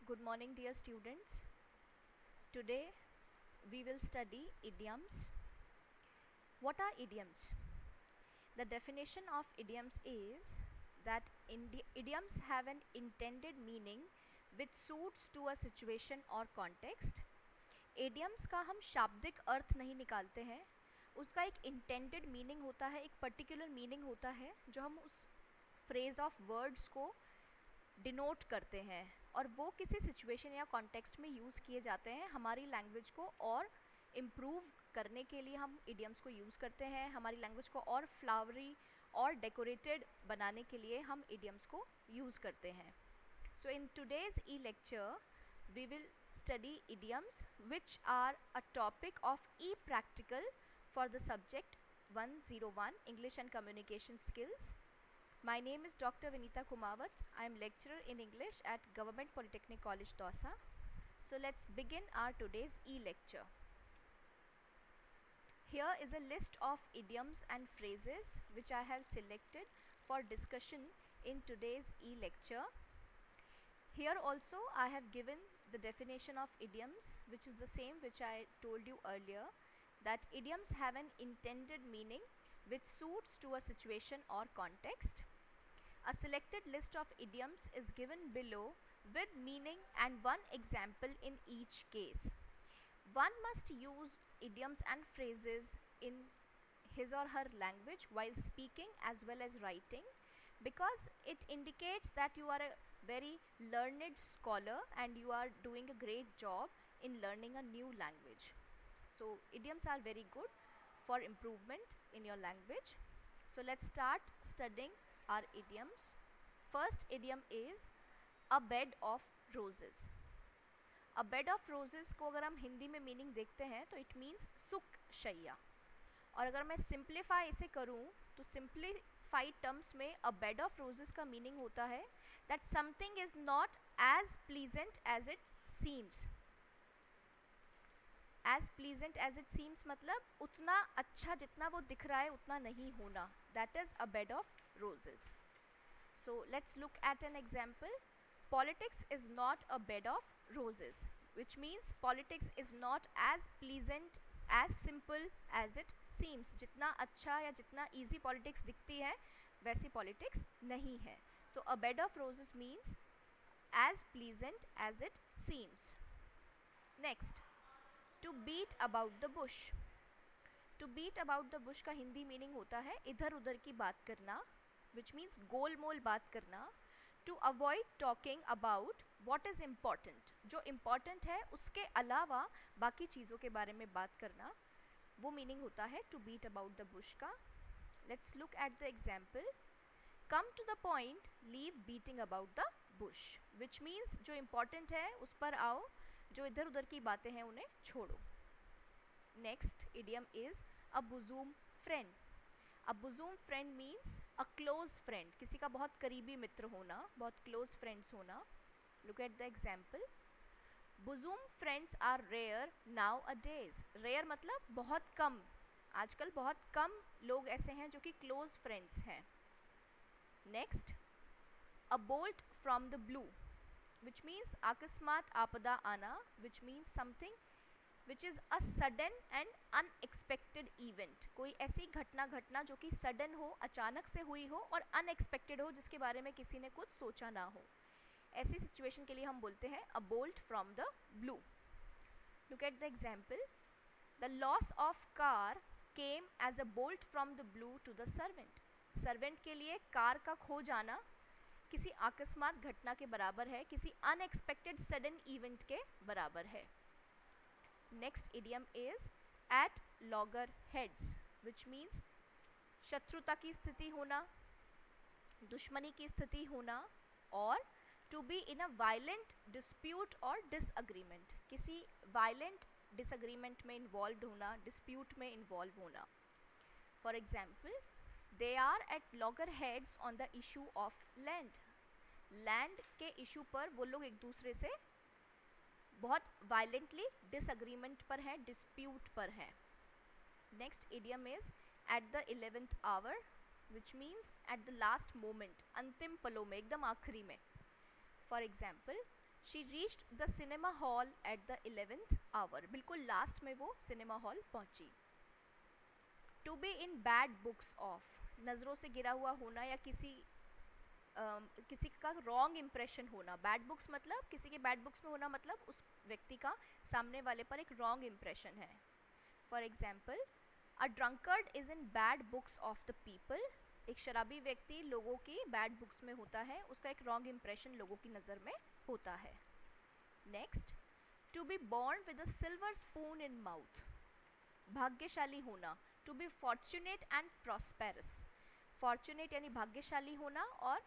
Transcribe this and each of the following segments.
Good morning, dear students. Today we will study idioms. What are idioms? The definition of idioms is that idioms have an intended meaning which suits to a situation or context. idioms का हम शाब्दिक अर्थ नहीं निकालते हैं, उसका एक intended meaning होता है, एक पर्टिकुलर मीनिंग होता है जो हम उस फ्रेज ऑफ वर्ड्स को डिनोट करते हैं और वो किसी सिचुएशन या कॉन्टेक्स्ट में यूज़ किए जाते हैं हमारी लैंग्वेज को और इम्प्रूव करने के लिए हम इडियम्स को यूज़ करते हैं, हमारी लैंग्वेज को और फ्लावरी और डेकोरेटेड बनाने के लिए हम इडियम्स को यूज़ करते हैं. So in today's e lecture we will study idioms which are a topic of e-practical for the subject 101 English and Communication Skills. My name is Dr. Vinita Kumawat. I am lecturer in English at Government Polytechnic College, Dausa. So let's begin our today's e-lecture. Here is a list of idioms and phrases which I have selected for discussion in today's e-lecture. Here also I have given the definition of idioms, which is the same which I told you earlier, that idioms have an intended meaning which suits to a situation or context. A selected list of idioms is given below with meaning and one example in each case. One must use idioms and phrases in his or her language while speaking as well as writing, because it indicates that you are a very learned scholar and you are doing a great job in learning a new language. So idioms are very good for improvement in your language. So let's start studying our idioms. First idiom is a bed of roses. A bed of roses को अगर हम हिंदी में meaning देखते हैं तो it means सुख शैया, और अगर मैं सिंप्लीफाई इसे करूं तो सिंप्लीफाइड टर्म्स में अ बेड ऑफ रोजेस का मीनिंग होता है that something is not as pleasant as it seems. As pleasant as it seems मतलब उतना अच्छा जितना वो दिख रहा है उतना नहीं होना, that is a bed of roses. So let's look eight an example. Politics is not a bed of roses, which means politics is not as pleasant, as simple as it seems. जितना अच्छा या जितना easy politics दिखती है वैसी politics नहीं है. So a bed of roses means as pleasant as it seems. Next, to beat about the bush. To beat about the bush का हिंदी मीनिंग होता है इधर उधर की बात करना, which means गोल मोल बात करना. To avoid talking about what is important, जो इम्पॉर्टेंट है उसके अलावा बाकी चीज़ों के बारे में बात करना, वो मीनिंग होता है to beat about the bush का. Let's look at the example. Come to the point, leave beating about the bush, which means जो इम्पॉर्टेंट है उस पर आओ, जो इधर उधर की बातें हैं उन्हें छोड़ो. Next idiom is a bosom friend. A bosom friend means a close friend, किसी का बहुत करीबी मित्र होना, बहुत क्लोज फ्रेंड्स होना. Look at the example. Bosom friends are rare nowadays. Rare मतलब बहुत कम, आजकल बहुत कम लोग ऐसे हैं जो कि क्लोज फ्रेंड्स हैं. Next, a bolt from the blue, which means अकस्मात आपदा आना, which means something which is a sudden and unexpected event. कोई ऐसी घटना घटना जो कि सडन हो, अचानक से हुई हो और अनएक्सपेक्टेड हो, जिसके बारे में किसी ने कुछ सोचा ना हो. ऐसी सिचुएशन के लिए हम बोलते हैं a bolt from the blue. Look at the example. The loss of car came as a bolt from the blue to the servant. Servant के लिए कार का खो जाना किसी अकस्मात घटना के बराबर है, किसी अनएक्सपेक्टेड सडन इवेंट के बराबर है. Next idiom is at loggerheads, which means शत्रुता की स्थिति होना, दुश्मनी की स्थिति होना, और to be in a violent dispute और डिसअग्रीमेंट, किसी वायलेंट डिसअग्रीमेंट में इन्वॉल्व होना, डिस्प्यूट में इन्वॉल्व होना. For example, they are at loggerheads on the issue of land. Land के इशू पर वो लोग एक दूसरे से बहुत वायलेंटली डिसअग्रीमेंट पर है, डिस्प्यूट पर है. Next idiom is at the 11th hour, which means at the last moment, अंतिम पलों में, एकदम आखिरी में. For example, she reached the cinema hall at the 11th hour, बिल्कुल लास्ट में वो सिनेमा हॉल पहुंची. To be in bad books of, नज़रों से गिरा हुआ होना या किसी का रॉन्ग इम्प्रेशन होना. बैड बुक्स मतलब किसी के बैड बुक्स में होना, मतलब उस व्यक्ति का सामने वाले पर एक रॉन्ग इम्प्रेशन है. For example, a drunkard is in bad books of the people, एक शराबी व्यक्ति लोगों की बैड बुक्स में होता है, उसका एक रॉन्ग इम्प्रेशन लोगों की नज़र में होता है. Next, to be born with a silver spoon in mouth, भाग्यशाली होना. To be fortunate and prosperous, fortunate यानी भाग्यशाली होना और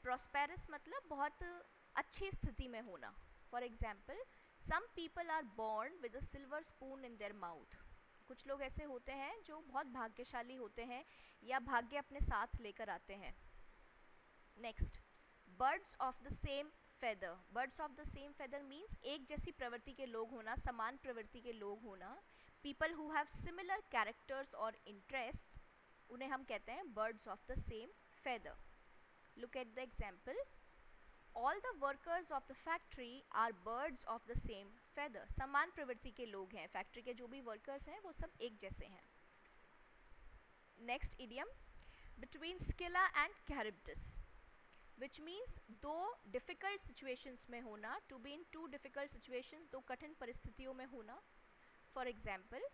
प्रॉस्पेरस मतलब बहुत अच्छी स्थिति में होना. For example, some people are born with a silver spoon in their mouth, कुछ लोग ऐसे होते हैं जो बहुत भाग्यशाली होते हैं या भाग्य अपने साथ लेकर आते हैं. Next, birds of the same feather, birds of the same feather means एक जैसी प्रवृत्ति के लोग होना, समान प्रवृत्ति के लोग होना. People who have similar characters और इंटरेस्ट, उन्हें हम कहते हैं birds of the same feather. Look at the example, all the workers of the factory are birds of the same feather, समान प्रवृत्ति के लोग हैं, फैक्ट्री के जो भी वर्कर्स हैं वो सब एक जैसे हैं. Next idiom, between Scylla and Charybdis, which means दो डिफ़िकल्ट सिचुएशंस में होना. To be in two difficult situations, दो कठिन परिस्थितियों में होना. For example,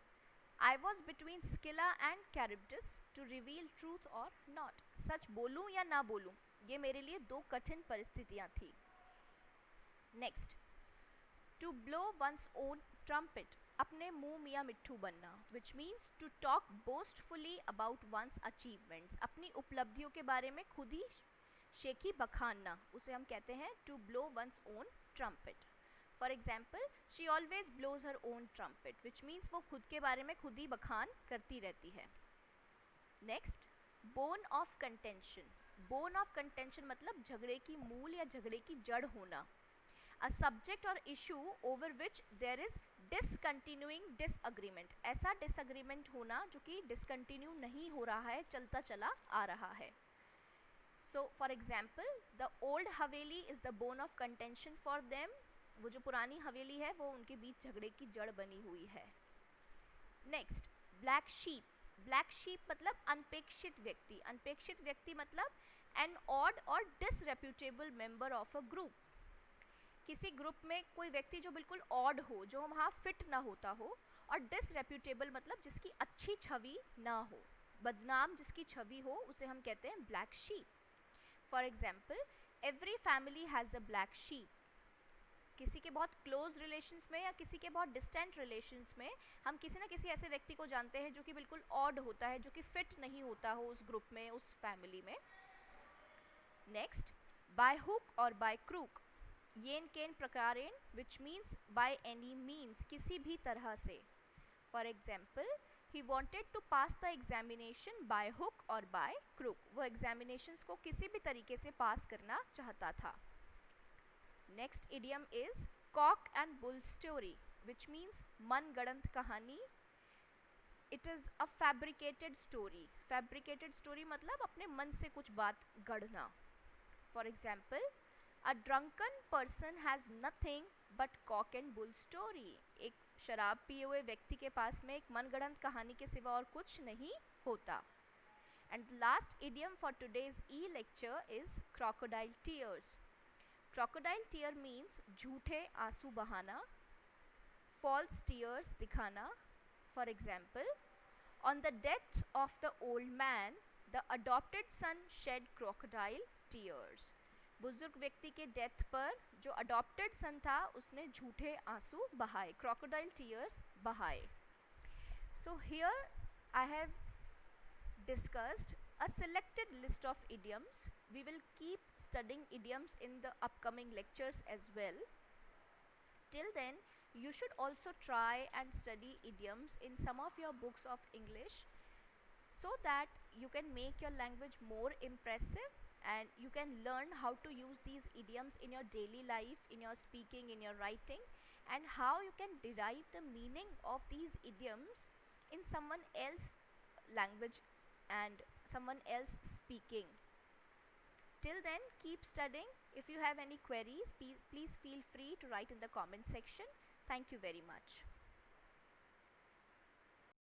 I was between Scylla and Charybdis to reveal truth और नॉट, सच बोलूँ या ना बोलूँ, ये मेरे लिए दो कठिन परिस्थितियाँ थी. Next, to blow one's own trumpet, अपने मुंह मियाँ मिट्ठू बनना, which means to talk boastfully about one's achievements, अपनी उपलब्धियों के बारे में खुद ही शेखी बखानना, उसे हम कहते हैं to blow one's own trumpet. For example, she always blows her own trumpet, which means वो खुद के बारे में खुद ही बखान करती रहती है. Next, bone of contention, bone of contention मतलब झगड़े की मूल या झगड़े की जड़ होना. अ सब्जेक्ट और issue over which there is discontinuing disagreement, ऐसा डिसअग्रीमेंट होना जो कि डिसकंटिन्यू नहीं हो रहा है, चलता चला आ रहा है. So for example, the old haveli is the bone of contention for them, वो जो पुरानी हवेली है वो उनके बीच झगड़े की जड़ बनी हुई है. Next, black sheep, black sheep मतलब अनपेक्षित व्यक्ति, अनपेक्षित व्यक्ति मतलब एन ऑड और डिसरेप्यूटेबल मेंबर ऑफ अ ग्रुप, किसी ग्रुप में कोई व्यक्ति जो बिल्कुल ऑड हो, जो वहाँ फिट ना होता हो. और डिसरेप्यूटेबल मतलब जिसकी अच्छी छवि ना हो, बदनाम जिसकी छवि हो, उसे हम कहते हैं black sheep. For example, every family has a black sheep, किसी के बहुत क्लोज रिलेशंस में या किसी के बहुत डिस्टेंट रिलेशंस में हम किसी ना किसी ऐसे व्यक्ति को जानते हैं जो कि बिल्कुल ऑड होता है, जो कि फिट नहीं होता हो उस ग्रुप में, उस फैमिली में. नेक्स्ट, बाय हुक और बाय क्रूक, येन केन प्रकारेण, which means by any means, किसी भी तरह से. For example, he wanted to pass the examination by hook और बाय क्रूक, वो एग्जामिनेशंस को किसी भी तरीके से पास करना चाहता था. Next idiom is cock and bull story, which means मन गढ़ंत कहानी. It is a fabricated story, fabricated story मतलब अपने मन से कुछ बात गढ़ना. For example, a drunken person has nothing but cock and bull story, एक शराब पिए हुए व्यक्ति के पास में एक मनगढ़ंत कहानी के सिवा और कुछ नहीं होता. And last idiom for today's e lecture is crocodile tears. Crocodile tear means झूठे आंसू बहाना, फॉल्स टीयर्स दिखाना. For example, on the death of the old man the adopted son shed crocodile tears, बुजुर्ग व्यक्ति के डेथ पर जो adopted सन था उसने झूठे आंसू बहाए, क्रोकोडाइल टीयर्स बहाए. So here I have discussed a selected list of idioms. We will keep studying idioms in the upcoming lectures as well. Till then, you should also try and study idioms in some of your books of English so that you can make your language more impressive and you can learn how to use these idioms in your daily life, in your speaking, in your writing, and how you can derive the meaning of these idioms in someone else's language and someone else speaking. Till then, keep studying. If you have any queries, please feel free write in the comment section. Thank you very much.